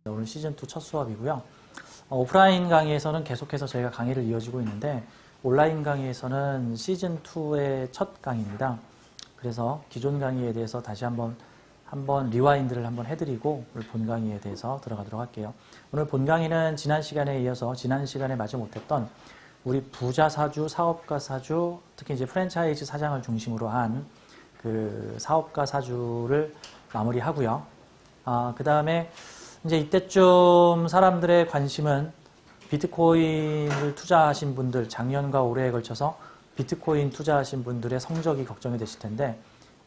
오늘 시즌2 첫 수업이고요. 오프라인 강의에서는 계속해서 저희가 강의를 이어지고 있는데 온라인 강의에서는 시즌2의 첫 강의입니다. 그래서 기존 강의에 대해서 다시 한번 리와인드를 한번 해드리고 오늘 본 강의에 대해서 들어가도록 할게요. 오늘 본 강의는 지난 시간에 이어서 지난 시간에 마저 못했던 우리 부자 사주, 사업가 사주, 특히 이제 프랜차이즈 사장을 중심으로 한 그 사업가 사주를 마무리하고요. 그 다음에 이제 이때쯤 사람들의 관심은 비트코인을 투자하신 분들, 작년과 올해에 걸쳐서 비트코인 투자하신 분들의 성적이 걱정이 되실 텐데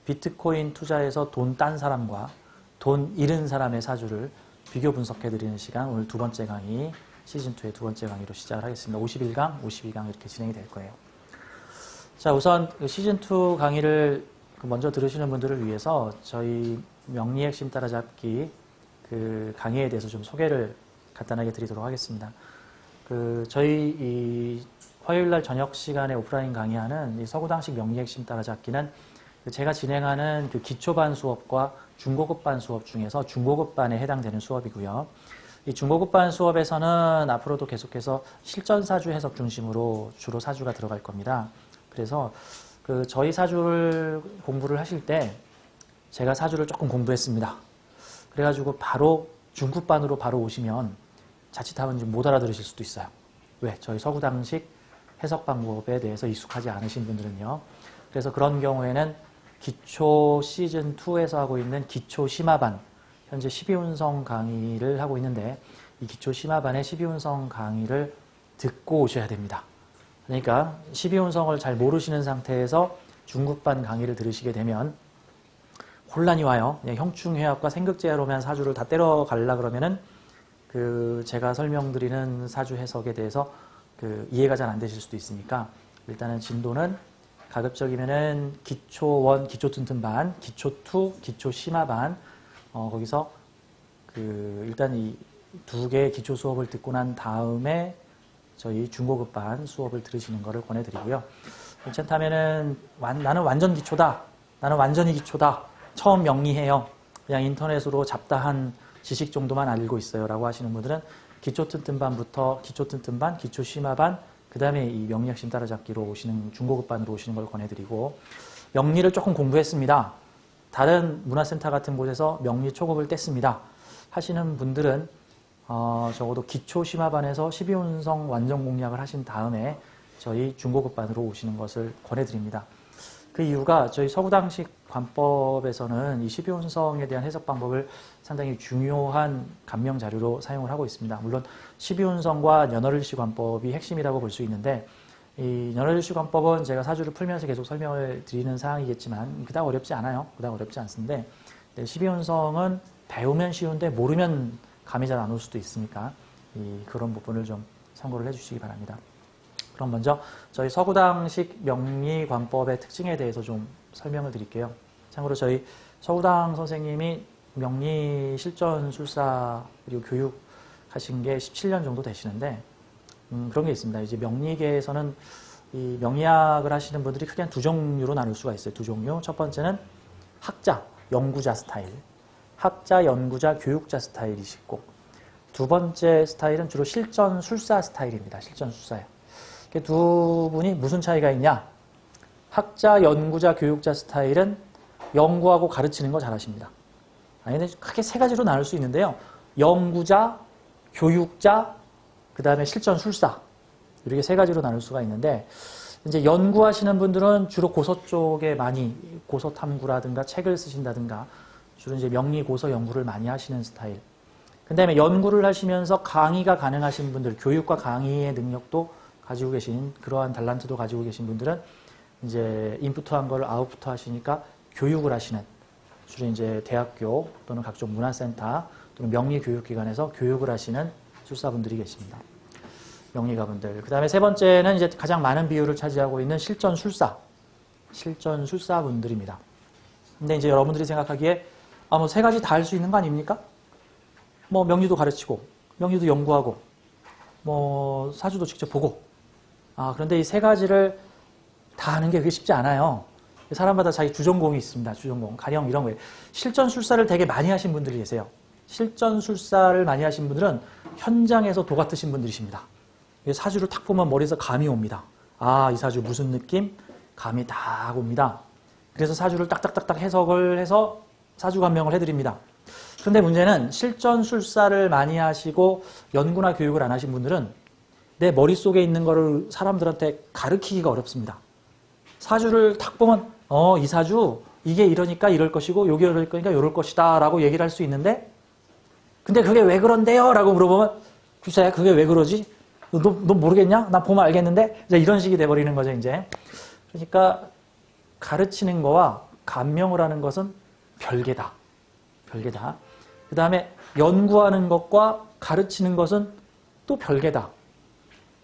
비트코인 투자에서 돈 딴 사람과 돈 잃은 사람의 사주를 비교 분석해드리는 시간, 오늘 두 번째 강의, 시즌2의 두 번째 강의로 시작을 하겠습니다. 51강, 52강 이렇게 진행이 될 거예요. 자, 우선 시즌2 강의를 먼저 들으시는 분들을 위해서 저희 명리 핵심 따라잡기 그 강의에 대해서 좀 소개를 간단하게 드리도록 하겠습니다. 저희 이 화요일날 저녁 시간에 오프라인 강의하는 이 서구당식 명리 핵심 따라잡기는 제가 진행하는 그 기초반 수업과 중고급반 수업 중에서 중고급반에 해당되는 수업이고요. 이 중고급반 수업에서는 앞으로도 계속해서 실전 사주 해석 중심으로 주로 사주가 들어갈 겁니다. 그래서 저희 사주를 공부를 하실 때 제가 사주를 조금 공부했습니다. 그래가지고 바로 중급반으로 바로 오시면 자칫하면 좀 못 알아들으실 수도 있어요. 왜? 저희 서구당식 해석 방법에 대해서 익숙하지 않으신 분들은요. 그래서 그런 경우에는 기초 시즌2에서 하고 있는 기초 심화반, 현재 12운성 강의를 하고 있는데 이 기초 심화반의 12운성 강의를 듣고 오셔야 됩니다. 그러니까 12운성을 잘 모르시는 상태에서 중급반 강의를 들으시게 되면 혼란이 와요. 그냥 형충회합과 생극제로만 사주를 다 때려가려고 그러면은 제가 설명드리는 사주 해석에 대해서 이해가 잘 안 되실 수도 있으니까 일단은 진도는 가급적이면은 기초 1, 기초 튼튼반, 기초 2, 기초 심화반 거기서 일단 이 두 개의 기초 수업을 듣고 난 다음에 저희 중고급반 수업을 들으시는 것을 권해드리고요. 괜찮다면은 나는 완전 기초다. 나는 완전히 기초다. 처음 명리해요. 그냥 인터넷으로 잡다한 지식 정도만 알고 있어요. 라고 하시는 분들은 기초 튼튼반부터 기초 튼튼반, 기초 심화반, 그 다음에 이 명리 핵심 따라잡기로 오시는 중고급반으로 오시는 걸 권해드리고 명리를 조금 공부했습니다. 다른 문화센터 같은 곳에서 명리 초급을 뗐습니다. 하시는 분들은 적어도 기초 심화반에서 12운성 완전 공략을 하신 다음에 저희 중고급반으로 오시는 것을 권해드립니다. 그 이유가 저희 서구당식 관법에서는 이 12운성에 대한 해석 방법을 상당히 중요한 감명 자료로 사용을 하고 있습니다. 물론 12운성과 연월일시 관법이 핵심이라고 볼 수 있는데 이 연월일시 관법은 제가 사주를 풀면서 계속 설명을 드리는 사항이겠지만 그다음 어렵지 않아요. 그다음 어렵지 않습니다. 12운성은 배우면 쉬운데 모르면 감이 잘 안 올 수도 있으니까 그런 부분을 좀 참고를 해주시기 바랍니다. 그럼 먼저 저희 서구당식 명리관법의 특징에 대해서 좀 설명을 드릴게요. 참고로 저희 서구당 선생님이 명리 실전술사 그리고 교육하신 게 17년 정도 되시는데 그런 게 있습니다. 이제 명리계에서는 이 명리학을 하시는 분들이 크게 한 두 종류로 나눌 수가 있어요. 두 종류. 첫 번째는 학자, 연구자 스타일. 학자, 연구자, 교육자 스타일이시고 두 번째 스타일은 주로 실전술사 스타일입니다. 실전술사예요. 두 분이 무슨 차이가 있냐? 학자, 연구자, 교육자 스타일은 연구하고 가르치는 거 잘하십니다. 근데 크게 세 가지로 나눌 수 있는데요. 연구자, 교육자, 그 다음에 실전술사 이렇게 세 가지로 나눌 수가 있는데 이제 연구하시는 분들은 주로 고서 쪽에 많이 고서 탐구라든가 책을 쓰신다든가 주로 이제 명리 고서 연구를 많이 하시는 스타일. 그 다음에 연구를 하시면서 강의가 가능하신 분들, 교육과 강의의 능력도 가지고 계신 그러한 달란트도 가지고 계신 분들은 이제 인풋한 걸 아웃풋 하시니까 교육을 하시는 주로 이제 대학교 또는 각종 문화센터 또는 명리교육기관에서 교육을 하시는 술사분들이 계십니다. 명리가분들. 그 다음에 세 번째는 이제 가장 많은 비율을 차지하고 있는 실전술사분들입니다. 근데 이제 여러분들이 생각하기에 뭐 세 가지 다 할 수 있는 거 아닙니까? 뭐 명리도 가르치고 명리도 연구하고 뭐 사주도 직접 보고 그런데 이 세 가지를 다 하는 게 그게 쉽지 않아요. 사람마다 자기 주전공이 있습니다. 주전공. 가령 이런 거예요. 실전술사를 되게 많이 하신 분들이 계세요. 실전술사를 많이 하신 분들은 현장에서 도 같으신 분들이십니다. 사주를 탁 보면 머리에서 감이 옵니다. 아, 이 사주 무슨 느낌? 감이 다 옵니다. 그래서 사주를 딱딱딱딱 해석을 해서 사주 감명을 해드립니다. 그런데 문제는 실전술사를 많이 하시고 연구나 교육을 안 하신 분들은 내 머릿속에 있는 거를 사람들한테 가르치기가 어렵습니다. 사주를 탁 보면 이 사주 이게 이러니까 이럴 것이고 요게 이럴 거니까 이럴 것이다 라고 얘기를 할 수 있는데 근데 그게 왜 그런데요? 라고 물어보면 글쎄 그게 왜 그러지? 너 모르겠냐? 나 보면 알겠는데? 이제 이런 식이 돼버리는 거죠 이제. 그러니까 가르치는 거와 감명을 하는 것은 별개다. 별개다. 그 다음에 연구하는 것과 가르치는 것은 또 별개다.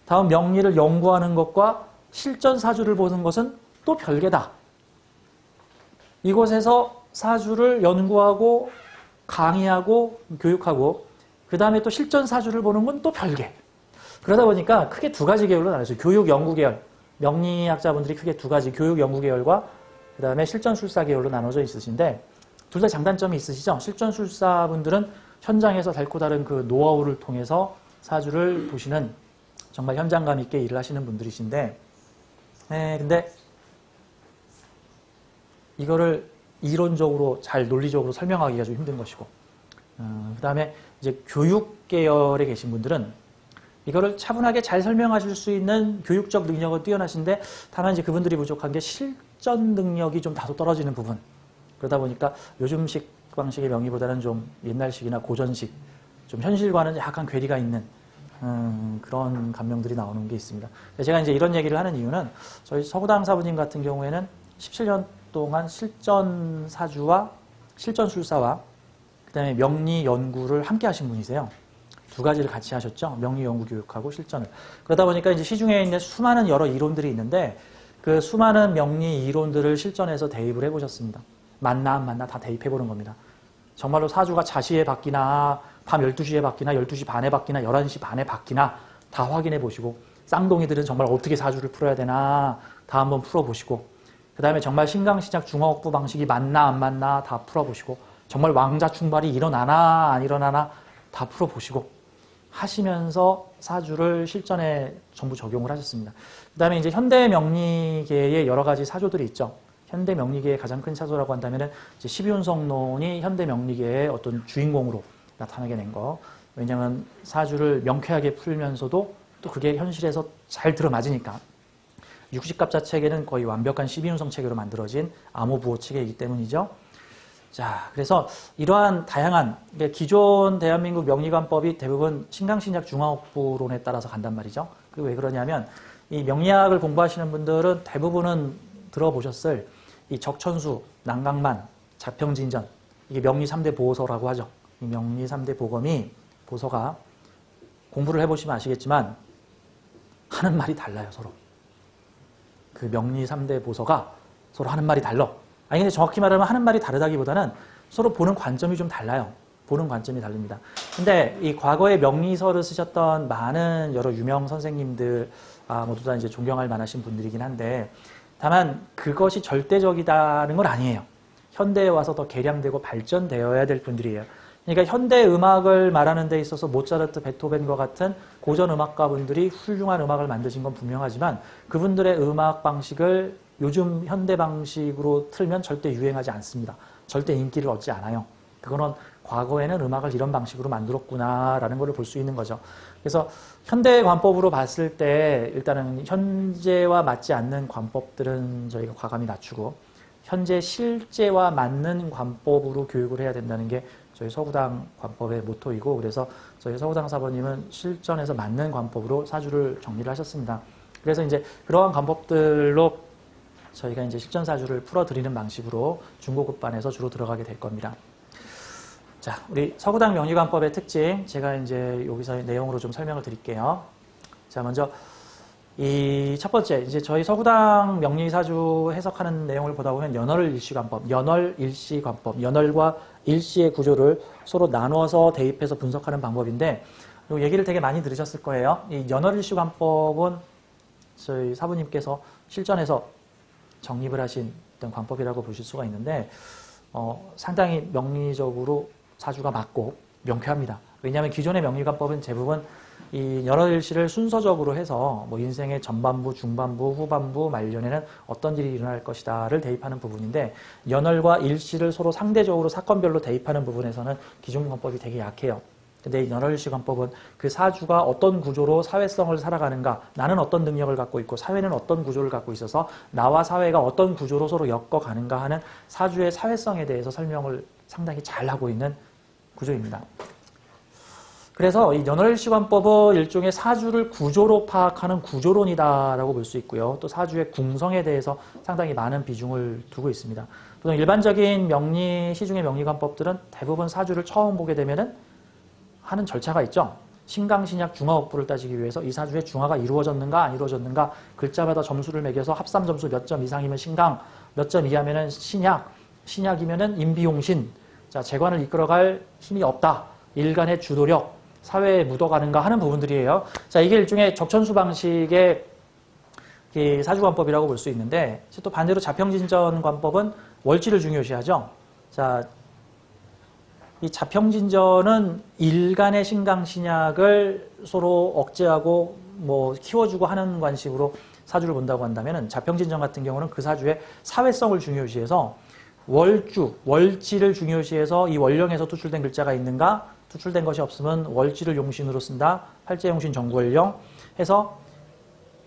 다음 명리를 연구하는 것과 실전 사주를 보는 것은 또 별개다. 이곳에서 사주를 연구하고 강의하고 교육하고 그 다음에 또 실전 사주를 보는 건 또 별개. 그러다 보니까 크게 두 가지 계열로 나눠져요. 교육 연구 계열. 명리학자분들이 크게 두 가지 교육 연구 계열과 그 다음에 실전술사 계열로 나눠져 있으신데 둘 다 장단점이 있으시죠? 실전술사분들은 현장에서 달고 다른 그 노하우를 통해서 사주를 보시는 정말 현장감 있게 일을 하시는 분들이신데 근데 이거를 이론적으로 잘 논리적으로 설명하기가 좀 힘든 것이고 그 다음에 이제 교육 계열에 계신 분들은 이거를 차분하게 잘 설명하실 수 있는 교육적 능력은 뛰어나신데 다만 이제 그분들이 부족한 게 실전 능력이 좀 다소 떨어지는 부분. 그러다 보니까 요즘식 방식의 명의보다는 좀 옛날식이나 고전식, 좀 현실과는 약간 괴리가 있는 그런 감명들이 나오는 게 있습니다. 제가 이제 이런 얘기를 하는 이유는 저희 서구당 사부님 같은 경우에는 17년 동안 실전 사주와 실전 술사와 그다음에 명리 연구를 함께 하신 분이세요. 두 가지를 같이 하셨죠. 명리 연구 교육하고 실전을. 그러다 보니까 이제 시중에 있는 수많은 여러 이론들이 있는데 그 수많은 명리 이론들을 실전에서 대입을 해보셨습니다. 맞나 안 맞나 다 대입해보는 겁니다. 정말로 사주가 자시에 바뀌나 밤 12시에 바뀌나 12시 반에 바뀌나 11시 반에 바뀌나 다 확인해 보시고 쌍둥이들은 정말 어떻게 사주를 풀어야 되나 다 한번 풀어보시고 그 다음에 정말 신강신약 중화옥부 방식이 맞나 안 맞나 다 풀어보시고 정말 왕자 충발이 일어나나 안 일어나나 다 풀어보시고 하시면서 사주를 실전에 전부 적용을 하셨습니다. 그 다음에 이제 현대 명리계의 여러 가지 사조들이 있죠. 현대 명리계의 가장 큰 사조라고 한다면 이제 12운성론이 현대 명리계의 어떤 주인공으로 나타나게 된 거. 왜냐하면 사주를 명쾌하게 풀면서도 또 그게 현실에서 잘 들어맞으니까. 60갑자 체계는 거의 완벽한 12운성 체계로 만들어진 암호부호 체계이기 때문이죠. 자, 그래서 이러한 다양한 기존 대한민국 명리관법이 대부분 신강신약 중화옥부론에 따라서 간단 말이죠. 그게 왜 그러냐면 이 명리학을 공부하시는 분들은 대부분은 들어보셨을 이 적천수, 난강만, 자평진전 이게 명리 3대 보호서라고 하죠. 이 명리 3대 보검이 보서가 공부를 해보시면 아시겠지만 하는 말이 달라요, 서로. 그 명리 3대 보서가 서로 하는 말이 달라. 아니 근데 정확히 말하면 하는 말이 다르다기보다는 서로 보는 관점이 좀 달라요. 보는 관점이 다릅니다. 근데 이 과거에 명리서를 쓰셨던 많은 여러 유명 선생님들 모두 다 이제 존경할 만하신 분들이긴 한데 다만 그것이 절대적이다는 건 아니에요. 현대에 와서 더 개량되고 발전되어야 될 분들이에요. 그러니까 현대 음악을 말하는 데 있어서 모차르트, 베토벤과 같은 고전 음악가분들이 훌륭한 음악을 만드신 건 분명하지만 그분들의 음악 방식을 요즘 현대 방식으로 틀면 절대 유행하지 않습니다. 절대 인기를 얻지 않아요. 그거는 과거에는 음악을 이런 방식으로 만들었구나라는 걸 볼 수 있는 거죠. 그래서 현대 관법으로 봤을 때 일단은 현재와 맞지 않는 관법들은 저희가 과감히 낮추고 현재 실제와 맞는 관법으로 교육을 해야 된다는 게 저희 서구당 관법의 모토이고 그래서 저희 서구당 사모님은 실전에서 맞는 관법으로 사주를 정리를 하셨습니다. 그래서 이제 그러한 관법들로 저희가 이제 실전 사주를 풀어드리는 방식으로 중고급반에서 주로 들어가게 될 겁니다. 자, 우리 서구당 명리관법의 특징, 제가 이제 여기서 내용으로 좀 설명을 드릴게요. 자, 먼저 이 첫 번째, 이제 저희 서구당 명리사주 해석하는 내용을 보다 보면 연월일시관법, 연월일시관법, 연월과 일시의 구조를 서로 나눠서 대입해서 분석하는 방법인데 이 얘기를 되게 많이 들으셨을 거예요. 이 연월일시관법은 저희 사부님께서 실전에서 정립을 하신 어떤 광법이라고 보실 수가 있는데 상당히 명리적으로 사주가 맞고 명쾌합니다. 왜냐하면 기존의 명리관법은 대부분 이 연월일시를 순서적으로 해서 뭐 인생의 전반부, 중반부, 후반부, 말년에는 어떤 일이 일어날 것이다를 대입하는 부분인데 연월과 일시를 서로 상대적으로 사건별로 대입하는 부분에서는 기존 관법이 되게 약해요. 근데 이 연월일시 관법은 그 사주가 어떤 구조로 사회성을 살아가는가, 나는 어떤 능력을 갖고 있고 사회는 어떤 구조를 갖고 있어서 나와 사회가 어떤 구조로 서로 엮어가는가 하는 사주의 사회성에 대해서 설명을 상당히 잘하고 있는 구조입니다. 그래서 이 연월일시관법은 일종의 사주를 구조로 파악하는 구조론이다라고 볼 수 있고요. 또 사주의 궁성에 대해서 상당히 많은 비중을 두고 있습니다. 보통 일반적인 시중의 명리관법들은 대부분 사주를 처음 보게 되면은 하는 절차가 있죠. 신강신약 중화업부를 따지기 위해서 이 사주의 중화가 이루어졌는가 안 이루어졌는가 글자마다 점수를 매겨서 합산 점수 몇 점 이상이면 신강, 몇 점 이하면은 신약, 신약이면은 임비용신, 자 재관을 이끌어갈 힘이 없다, 일간의 주도력, 사회에 묻어가는가 하는 부분들이에요. 자, 이게 일종의 적천수 방식의 사주관법이라고 볼 수 있는데, 또 반대로 자평진전관법은 월지를 중요시하죠. 자, 이 자평진전은 일간의 신강신약을 서로 억제하고 뭐 키워주고 하는 관식으로 사주를 본다고 한다면은 자평진전 같은 경우는 그 사주의 사회성을 중요시해서 월주, 월지를 중요시해서 이 월령에서 투출된 글자가 있는가, 투출된 것이 없으면 월지를 용신으로 쓴다. 팔재용신 정구월령 해서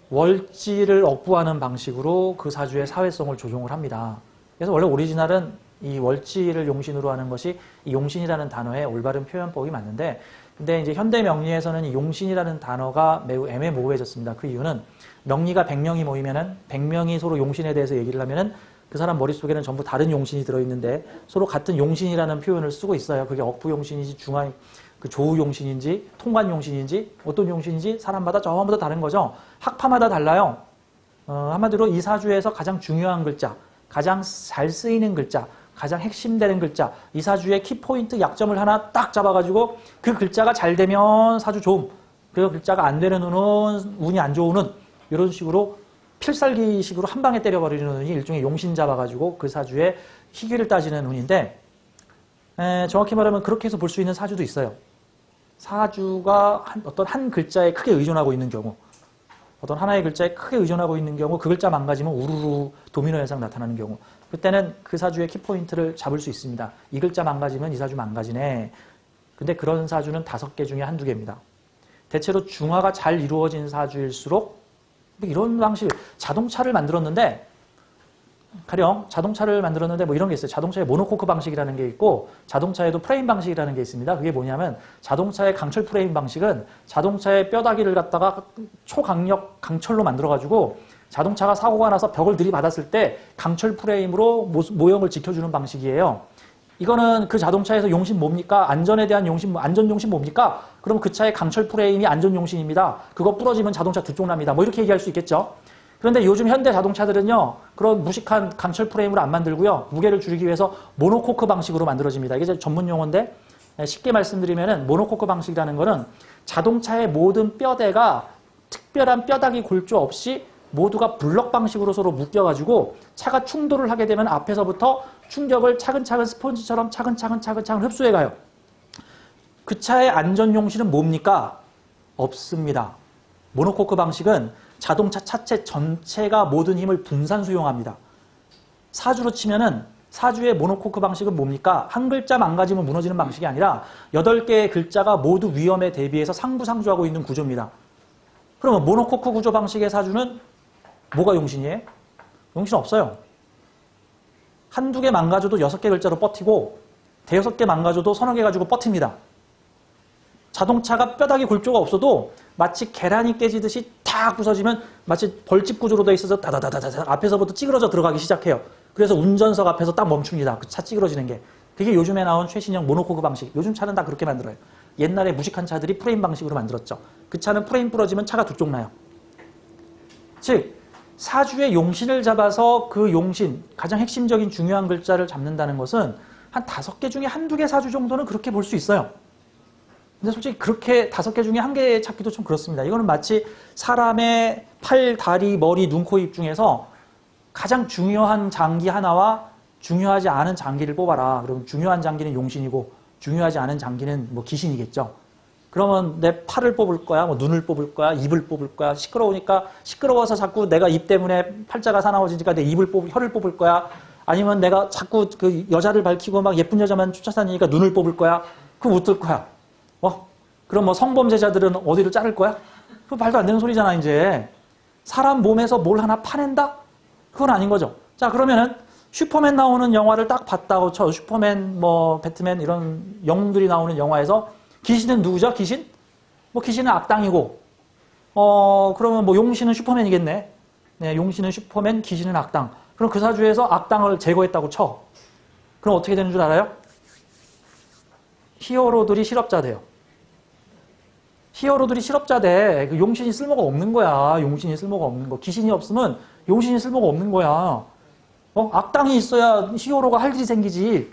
월지를 억부하는 방식으로 그 사주의 사회성을 조종을 합니다. 그래서 원래 오리지널은 이 월지를 용신으로 하는 것이 이 용신이라는 단어의 올바른 표현법이 맞는데, 근데 이제 현대 명리에서는 이 용신이라는 단어가 매우 애매모호해졌습니다. 그 이유는 명리가 100명이 모이면은 100명이 서로 용신에 대해서 얘기를 하면은 그 사람 머릿속에는 전부 다른 용신이 들어있는데 서로 같은 용신이라는 표현을 쓰고 있어요. 그게 억부용신인지 그 조우용신인지 통관용신인지 어떤 용신인지 사람마다 전부 다 다른 거죠. 학파마다 달라요. 한마디로 이 사주에서 가장 중요한 글자, 가장 잘 쓰이는 글자, 가장 핵심되는 글자, 이 사주의 키포인트 약점을 하나 딱 잡아가지고 그 글자가 잘 되면 사주 좋음, 그 글자가 안 되는 운은 운이 안 좋은 운, 이런 식으로 필살기식으로 한 방에 때려버리는 운이 일종의 용신 잡아가지고 그 사주의 희귀를 따지는 운인데, 정확히 말하면 그렇게 해서 볼 수 있는 사주도 있어요. 사주가 어떤 한 글자에 크게 의존하고 있는 경우, 어떤 하나의 글자에 크게 의존하고 있는 경우, 그 글자 망가지면 우르르 도미노 현상 나타나는 경우, 그때는 그 사주의 키포인트를 잡을 수 있습니다. 이 글자 망가지면 이 사주 망가지네. 근데 그런 사주는 5개 중에 한두 개입니다. 대체로 중화가 잘 이루어진 사주일수록 이런 방식, 자동차를 만들었는데 뭐 이런 게 있어요. 자동차에 모노코크 방식이라는 게 있고 자동차에도 프레임 방식이라는 게 있습니다. 그게 뭐냐면 자동차의 강철 프레임 방식은 자동차의 뼈다귀를 갖다가 초강력 강철로 만들어가지고 자동차가 사고가 나서 벽을 들이받았을 때 강철 프레임으로 모형을 지켜주는 방식이에요. 이거는 그 자동차에서 용신 뭡니까? 안전에 대한 용신, 안전용신 뭡니까? 그럼 그 차의 강철 프레임이 안전용신입니다. 그거 부러지면 자동차 두 쪽 납니다. 뭐 이렇게 얘기할 수 있겠죠. 그런데 요즘 현대 자동차들은요, 그런 무식한 강철 프레임으로 안 만들고요, 무게를 줄이기 위해서 모노코크 방식으로 만들어집니다. 이게 전문 용어인데, 쉽게 말씀드리면은 모노코크 방식이라는 거는 자동차의 모든 뼈대가 특별한 뼈다귀 골조 없이 모두가 블럭 방식으로 서로 묶여가지고 차가 충돌을 하게 되면 앞에서부터 충격을 차근차근 스폰지처럼 차근차근 흡수해가요. 그 차의 안전용신은 뭡니까? 없습니다. 모노코크 방식은 자동차 차체 전체가 모든 힘을 분산 수용합니다. 사주로 치면은 사주의 모노코크 방식은 뭡니까? 한 글자 망가지면 무너지는 방식이 아니라 8개의 글자가 모두 위험에 대비해서 상부상조하고 있는 구조입니다. 그러면 모노코크 구조 방식의 사주는 뭐가 용신이에요? 용신 없어요. 한두 개 망가져도 6개 글자로 버티고 대여섯 개 망가져도 서너 개 가지고 버팁니다. 자동차가 뼈다귀 골조가 없어도 마치 계란이 깨지듯이 탁 부서지면 마치 벌집 구조로 되어 있어서 다다다다다 앞에서부터 찌그러져 들어가기 시작해요. 그래서 운전석 앞에서 딱 멈춥니다. 그 차 찌그러지는 게. 그게 요즘에 나온 최신형 모노코크 방식. 요즘 차는 다 그렇게 만들어요. 옛날에 무식한 차들이 프레임 방식으로 만들었죠. 그 차는 프레임 부러지면 차가 두 쪽 나요. 즉 사주의 용신을 잡아서 그 용신, 가장 핵심적인 중요한 글자를 잡는다는 것은 한 5개 중에 한두 개 사주 정도는 그렇게 볼 수 있어요. 근데 솔직히 그렇게 5개 중에 1개 찾기도 좀 그렇습니다. 이거는 마치 사람의 팔, 다리, 머리, 눈, 코, 입 중에서 가장 중요한 장기 하나와 중요하지 않은 장기를 뽑아라. 그럼 중요한 장기는 용신이고 중요하지 않은 장기는 뭐 귀신이겠죠. 그러면 내 팔을 뽑을 거야, 뭐 눈을 뽑을 거야, 입을 뽑을 거야. 시끄러우니까 시끄러워서 자꾸 내가 입 때문에 팔자가 사나워지니까 내 혀를 뽑을 거야. 아니면 내가 자꾸 그 여자를 밝히고 막 예쁜 여자만 쫓아다니니까 눈을 뽑을 거야. 그럼 어떨 거야? 그럼 뭐 성범죄자들은 어디를 자를 거야? 그거 말도 안 되는 소리잖아, 이제. 사람 몸에서 뭘 하나 파낸다? 그건 아닌 거죠. 자, 그러면은 슈퍼맨 나오는 영화를 딱 봤다고 쳐. 슈퍼맨, 뭐, 배트맨 이런 영웅들이 나오는 영화에서 귀신은 누구죠? 귀신? 뭐, 귀신은 악당이고, 그러면 뭐, 용신은 슈퍼맨이겠네. 네, 용신은 슈퍼맨, 귀신은 악당. 그럼 그 사주에서 악당을 제거했다고 쳐. 그럼 어떻게 되는 줄 알아요? 히어로들이 실업자 돼요. 히어로들이 실업자 돼. 그 용신이 쓸모가 없는 거야. 용신이 쓸모가 없는 거. 귀신이 없으면 용신이 쓸모가 없는 거야. 악당이 있어야 히어로가 할 일이 생기지.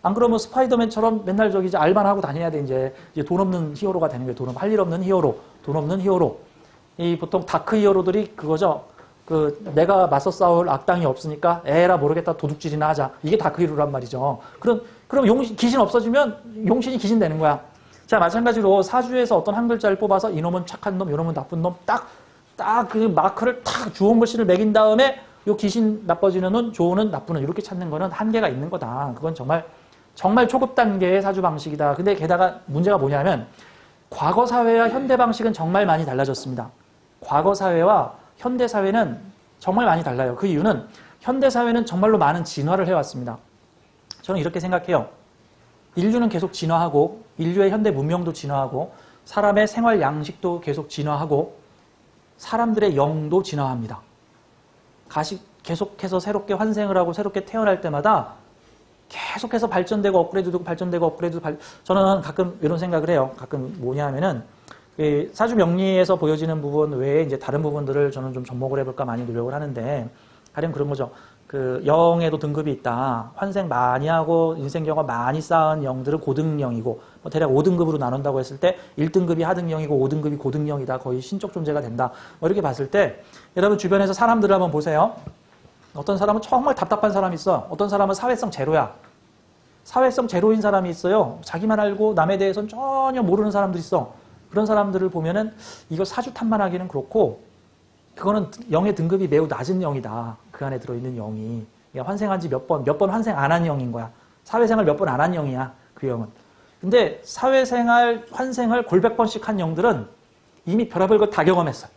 안 그러면 스파이더맨처럼 맨날 저기 이제 알만 하고 다녀야 돼. 이제 돈 없는 히어로가 되는 거예요. 할 일 없는 히어로. 돈 없는 히어로. 이 보통 다크 히어로들이 그거죠. 내가 맞서 싸울 악당이 없으니까 에라 모르겠다 도둑질이나 하자. 이게 다크 히어로란 말이죠. 그럼 귀신 없어지면 용신이 귀신 되는 거야. 자, 마찬가지로 사주에서 어떤 한 글자를 뽑아서 이놈은 착한 놈, 이놈은 나쁜 놈, 딱 그 마크를 딱 주홍 글씨를 매긴 다음에 요 귀신 나빠지는 놈, 좋은 나쁜 놈 이렇게 찾는 거는 한계가 있는 거다. 그건 정말 초급 단계의 사주 방식이다. 근데 게다가 문제가 뭐냐면 과거 사회와 현대 방식은 정말 많이 달라졌습니다. 과거 사회와 현대 사회는 정말 많이 달라요. 그 이유는 현대 사회는 정말로 많은 진화를 해왔습니다. 저는 이렇게 생각해요. 인류는 계속 진화하고 인류의 현대 문명도 진화하고 사람의 생활 양식도 계속 진화하고 사람들의 영도 진화합니다. 계속해서 새롭게 환생을 하고 새롭게 태어날 때마다 계속해서 발전되고 업그레이드되고 발전되고 업그레이드되고 저는 가끔 이런 생각을 해요. 가끔 뭐냐 하면은 사주 명리에서 보여지는 부분 외에 이제 다른 부분들을 저는 좀 접목을 해볼까 많이 노력을 하는데 가령 그런 거죠. 영에도 등급이 있다. 환생 많이 하고 인생 경험 많이 쌓은 영들은 고등영이고 뭐 대략 5등급으로 나눈다고 했을 때 1등급이 하등영이고 5등급이 고등영이다. 거의 신적 존재가 된다. 뭐 이렇게 봤을 때 여러분 주변에서 사람들을 한번 보세요. 어떤 사람은 정말 답답한 사람이 있어. 어떤 사람은 사회성 제로야. 사회성 제로인 사람이 있어요. 자기만 알고 남에 대해서는 전혀 모르는 사람들이 있어. 그런 사람들을 보면은 이거 사주 탓만하기는 그렇고 그거는 영의 등급이 매우 낮은 영이다. 그 안에 들어있는 영이. 그러니까 환생한 지 몇 번 환생 안 한 영인 거야. 사회생활 몇 번 안 한 영이야. 그 영은. 근데 사회생활, 환생을 골백 번씩 한 영들은 이미 별의별 걸 다 경험했어요.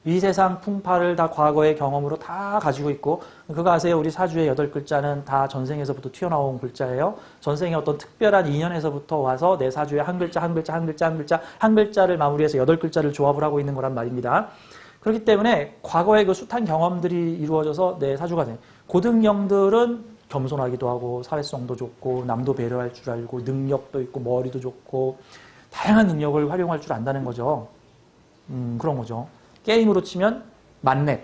이 세상 풍파를 다 과거의 경험으로 다 가지고 있고 그거 아세요? 우리 사주의 8글자는 다 전생에서부터 튀어나온 글자예요. 전생의 어떤 특별한 인연에서부터 와서 내 사주에 한 글자를 마무리해서 8글자를 조합을 하고 있는 거란 말입니다. 그렇기 때문에 과거의 그 숱한 경험들이 이루어져서 내 사주가 돼. 고등영들은 겸손하기도 하고 사회성도 좋고 남도 배려할 줄 알고 능력도 있고 머리도 좋고 다양한 능력을 활용할 줄 안다는 거죠. 그런 거죠. 게임으로 치면 만렙.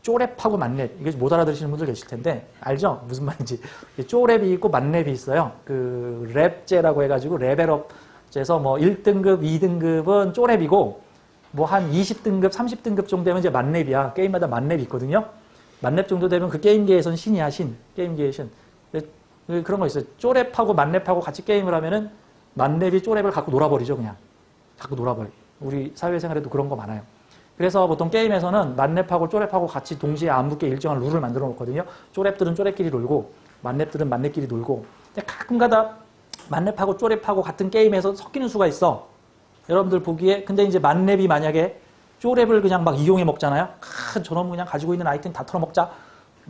쪼랩하고 만렙. 이게 못 알아들으시는 분들 계실 텐데 알죠? 무슨 말인지. 쪼랩이 있고 만렙이 있어요. 그 랩제라고 해가지고 레벨업제에서 뭐 1등급, 2등급은 쪼랩이고 뭐 한 20등급, 30등급 정도 되면 이제 만렙이야. 게임마다 만렙이 있거든요. 만렙 정도 되면 그 게임계에서는 신이야, 신. 게임계의 신. 그런 거 있어요. 쪼랩하고 만렙하고 같이 게임을 하면은 만렙이 쪼랩을 갖고 놀아버리죠, 그냥. 갖고 놀아버려. 우리 사회생활에도 그런 거 많아요. 그래서 보통 게임에서는 만렙하고 쪼랩하고 같이 동시에 안 붙게 일정한 룰을 만들어 놓거든요. 쪼랩들은 쪼랩끼리 놀고 만렙들은 만렙끼리 놀고. 근데 가끔가다 만렙하고 쪼랩하고 같은 게임에서 섞이는 수가 있어. 여러분들 보기에 근데 이제 만렙이 만약에 쪼랩을 그냥 막 이용해 먹잖아요. 저놈 그냥 가지고 있는 아이템 다 털어먹자.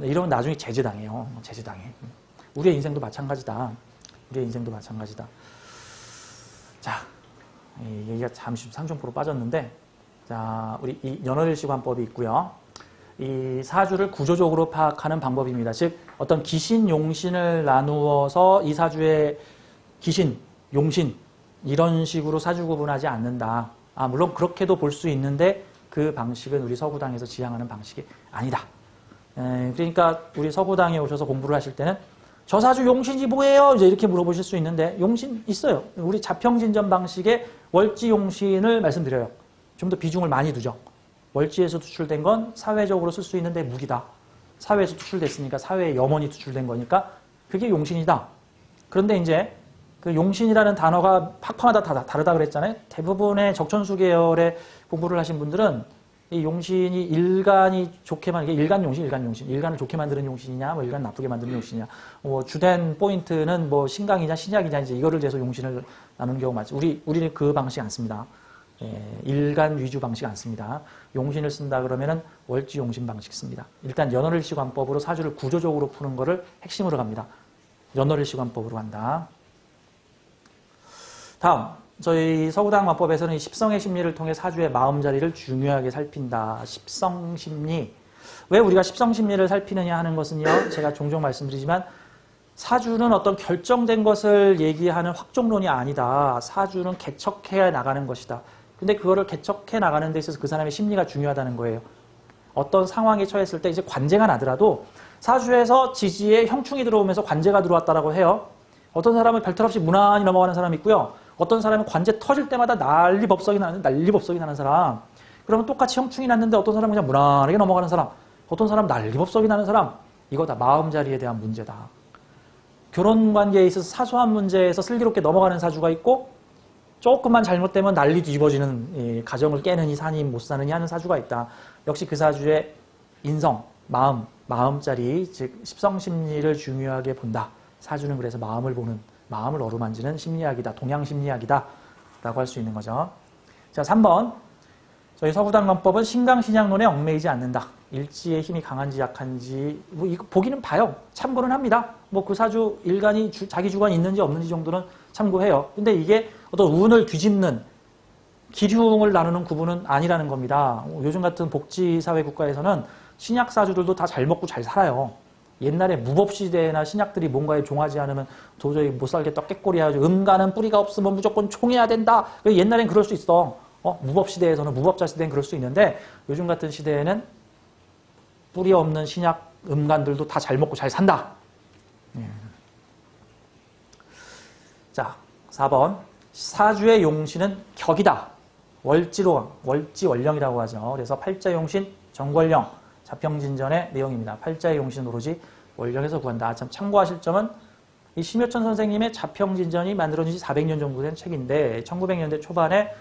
이러면 나중에 제재당해요. 제재당해. 우리의 인생도 마찬가지다. 자, 얘기가 잠시 삼천포로 빠졌는데 자, 우리 이 연월일시관법이 있고요. 이 사주를 구조적으로 파악하는 방법입니다. 즉 어떤 기신, 용신을 나누어서 이 사주의 기신, 용신 이런 식으로 사주 구분하지 않는다. 물론 그렇게도 볼 수 있는데 그 방식은 우리 서구당에서 지향하는 방식이 아니다. 그러니까 우리 서구당에 오셔서 공부를 하실 때는 저 사주 용신이 뭐예요? 이제 이렇게 물어보실 수 있는데 용신 있어요. 우리 자평진전 방식의 월지 용신을 말씀드려요. 좀 더 비중을 많이 두죠. 월지에서 투출된 건 사회적으로 쓸 수 있는데 무기다. 사회에서 투출됐으니까 사회에 염원이 투출된 거니까 그게 용신이다. 그런데 이제 그 용신이라는 단어가 팍팍하다 다르다 그랬잖아요. 대부분의 적천수 계열의 공부를 하신 분들은 이 용신이 일간이 좋게만, 이게 일간 용신. 일간을 좋게 만드는 용신이냐, 뭐 일간 나쁘게 만드는 용신이냐. 뭐 주된 포인트는 뭐 신강이냐, 신약이냐, 이제 이거를 대해서 용신을 나누는 경우가 많죠. 우리는 그 방식 안 씁니다. 일간 위주 방식 안 씁니다. 용신을 쓴다 그러면은 월지 용신 방식 씁니다. 일단 연월일시관법으로 사주를 구조적으로 푸는 거를 핵심으로 갑니다. 연월일시관법으로 간다. 다음, 저희 서구다학마법에서는 십성의 심리를 통해 사주의 마음자리를 중요하게 살핀다. 십성심리. 왜 우리가 십성심리를 살피느냐 하는 것은요, 제가 종종 말씀드리지만 사주는 어떤 결정된 것을 얘기하는 확정론이 아니다. 사주는 개척해 나가는 것이다. 근데 그거를 개척해 나가는 데 있어서 그 사람의 심리가 중요하다는 거예요. 어떤 상황에 처했을 때 이제 관제가 나더라도 사주에서 지지에 형충이 들어오면서 관제가 들어왔다라고 해요. 어떤 사람은 별탈 없이 무난히 넘어가는 사람이 있고요. 어떤 사람은 관제 터질 때마다 난리법석이 나는 사람. 그러면 똑같이 형충이 났는데 어떤 사람은 그냥 무난하게 넘어가는 사람. 어떤 사람은 난리법석이 나는 사람. 이거 다 마음자리에 대한 문제다. 결혼 관계에 있어서 사소한 문제에서 슬기롭게 넘어가는 사주가 있고 조금만 잘못되면 난리 뒤집어지는, 가정을 깨느니 사니 못 사느니 하는 사주가 있다. 역시 그 사주의 인성, 마음자리, 즉 십성심리를 중요하게 본다. 사주는 그래서 마음을 어루만지는 심리학이다. 동양심리학이다. 라고 할 수 있는 거죠. 자, 3번. 저희 서구당론법은 신강신약론에 얽매이지 않는다. 일지의 힘이 강한지 약한지 뭐 이거 보기는 봐요. 참고는 합니다. 뭐 그 사주 일간이 자기 주관이 있는지 없는지 정도는 참고해요. 근데 이게 어떤 운을 뒤집는 기흉을 나누는 구분은 아니라는 겁니다. 요즘 같은 복지사회 국가에서는 신약 사주들도 다 잘 먹고 잘 살아요. 옛날에 무법시대나 신약들이 뭔가에 종하지 않으면 도저히 못 살겠다, 꾀꼬리 하죠. 음가는 뿌리가 없으면 무조건 총해야 된다. 옛날엔 그럴 수 있어. 무법시대에서는, 무법자 시대엔 그럴 수 있는데 요즘 같은 시대에는 뿌리 없는 신약 음간들도 다 잘 먹고 잘 산다. 자, 4번. 사주의 용신은 격이다. 월지월령이라고 하죠. 그래서 팔자용신, 정월령, 자평진전의 내용입니다. 팔자의 용신 오로지 월령에서 구한다. 참 참고하실 점은 이 심효천 선생님의 자평진전이 만들어진 지 400년 정도 된 책인데 1900년대 초반에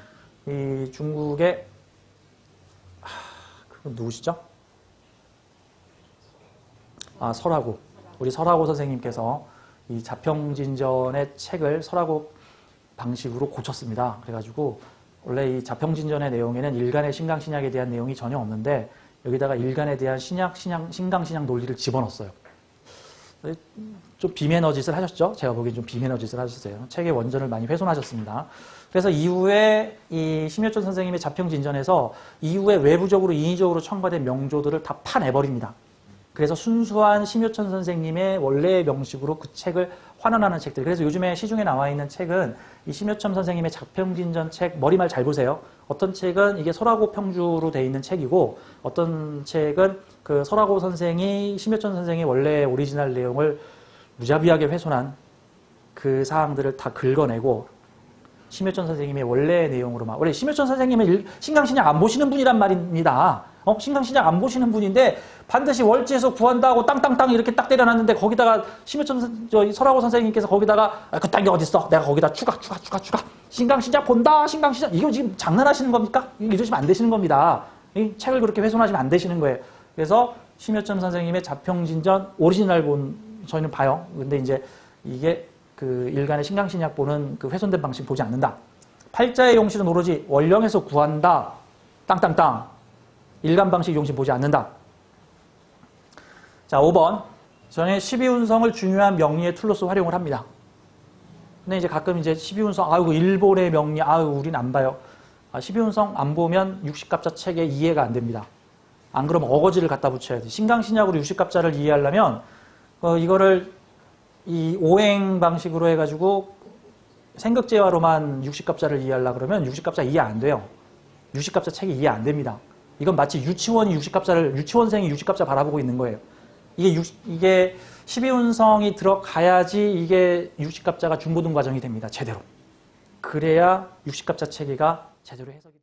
이 중국의 그분 누구시죠? 설하고. 우리 설하고 선생님께서 이 자평진전의 책을 설하고 방식으로 고쳤습니다. 그래가지고 원래 이 자평진전의 내용에는 일간의 신강신약에 대한 내용이 전혀 없는데 여기다가 일간에 대한 신강신약 논리를 집어넣었어요. 좀 비매너짓을 하셨죠? 제가 보기엔 좀 비매너짓을 하셨어요. 책의 원전을 많이 훼손하셨습니다. 그래서 이후에 이 심효천 선생님의 자평진전에서 이후에 외부적으로 인위적으로 첨가된 명조들을 다 파내버립니다. 그래서 순수한 심효천 선생님의 원래의 명식으로 그 책을 환원하는 책들. 그래서 요즘에 시중에 나와 있는 책은 이 심효천 선생님의 자평진전 책, 머리말 잘 보세요. 어떤 책은 이게 설하고 평주로 돼 있는 책이고 어떤 책은 그 설하고 선생이 심효천 선생의 원래 오리지널 내용을 무자비하게 훼손한 그 사항들을 다 긁어내고 심효천 선생님의 원래의 내용으로만. 원래 심효천 선생님은 신강신약 안 보시는 분이란 말입니다. 신강신약 안 보시는 분인데 반드시 월지에서 구한다고 땅땅땅 이렇게 딱 때려놨는데 거기다가 심효천 설하고 선생님께서 거기다가 그딴 게 어딨어? 내가 거기다 추가. 신강신약 본다. 신강신약. 이거 지금 장난하시는 겁니까? 이러시면 안 되시는 겁니다. 이 책을 그렇게 훼손하시면 안 되시는 거예요. 그래서 심효천 선생님의 자평진전 오리지널 저희는 봐요. 근데 이제 이게 그 일간의 신강신약 보는 그 훼손된 방식 보지 않는다. 팔자의 용신은 오로지 월령에서 구한다. 땅땅땅. 일간 방식 용신 보지 않는다. 자, 5번. 저는 12운성을 중요한 명리의 툴로서 활용을 합니다. 근데 이제 가끔 이제 12운성, 아이고, 일본의 명리, 우린 안 봐요. 12운성 안 보면 60갑자 책에 이해가 안 됩니다. 안 그러면 어거지를 갖다 붙여야 돼. 신강신약으로 60갑자를 이해하려면, 이거를 이 오행 방식으로 해가지고 생극제화로만 60갑자를 이해하려고 그러면 60갑자 이해 안 돼요. 60갑자 책이 이해 안 됩니다. 이건 마치 유치원생이 60갑자 바라보고 있는 거예요. 이게 12운성이 들어가야지 이게 60갑자가 중고등 과정이 됩니다. 제대로. 그래야 60갑자 체계가 제대로 해석이 됩니다.